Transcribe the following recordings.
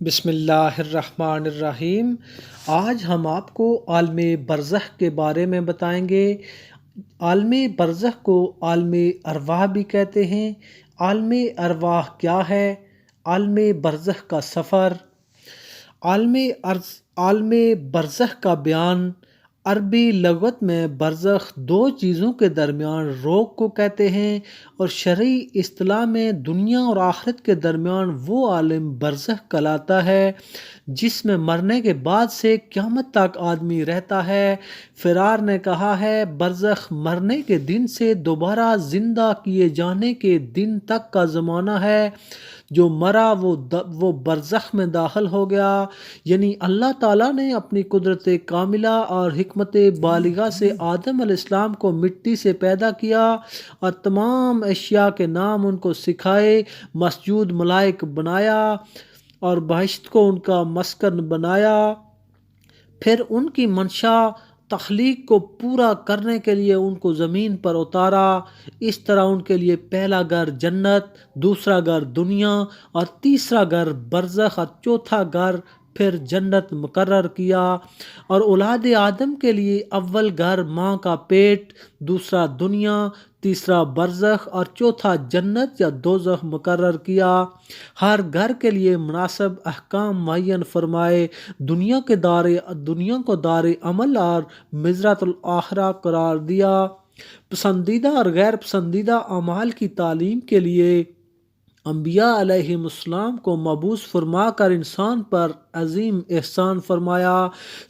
بسم اللہ الرحمن الرحیم۔ آج ہم آپ کو عالم برزخ کے بارے میں بتائیں گے۔ عالم برزخ کو عالم ارواح بھی کہتے ہیں۔ عالم ارواح کیا ہے؟ عالم برزخ کا سفر۔ عالم برزخ کا بیان۔ عربی لغت میں برزخ دو چیزوں کے درمیان روک کو کہتے ہیں، اور شرعی اصطلاح میں دنیا اور آخرت کے درمیان وہ عالم برزخ کہلاتا ہے جس میں مرنے کے بعد سے قیامت تک آدمی رہتا ہے۔ فرار نے کہا ہے، برزخ مرنے کے دن سے دوبارہ زندہ کیے جانے کے دن تک کا زمانہ ہے۔ جو مرا وہ برزخ میں داخل ہو گیا، یعنی اللہ تعالیٰ نے اپنی قدرت کاملہ اور حکمت بالغہ سے آدم علیہ السلام کو مٹی سے پیدا کیا اور تمام اشیاء کے نام ان کو سکھائے، مسجود ملائک بنایا اور بہشت کو ان کا مسکن بنایا۔ پھر ان کی منشا تخلیق کو پورا کرنے کے لیے ان کو زمین پر اتارا۔ اس طرح ان کے لیے پہلا گھر جنت، دوسرا گھر دنیا اور تیسرا گھر برزخ اور چوتھا گھر پھر جنت مقرر کیا۔ اور اولاد آدم کے لیے اول گھر ماں کا پیٹ، دوسرا دنیا، تیسرا برزخ اور چوتھا جنت یا دوزخ مقرر کیا۔ ہر گھر کے لیے مناسب احکام معین فرمائے، دنیا کو دار عمل اور مزرعۃ الآخرہ قرار دیا۔ پسندیدہ اور غیر پسندیدہ اعمال کی تعلیم کے لیے انبیاء علیہم السلام کو مبعوث فرما کر انسان پر عظیم احسان فرمایا۔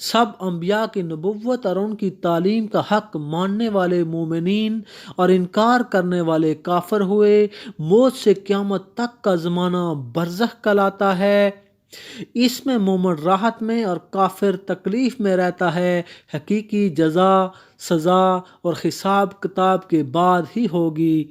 سب انبیاء کی نبوت اور ان کی تعلیم کا حق ماننے والے مومنین اور انکار کرنے والے کافر ہوئے۔ موت سے قیامت تک کا زمانہ برزخ کہلاتا ہے۔ اس میں مومن راحت میں اور کافر تکلیف میں رہتا ہے۔ حقیقی جزا، سزا اور حساب کتاب کے بعد ہی ہوگی۔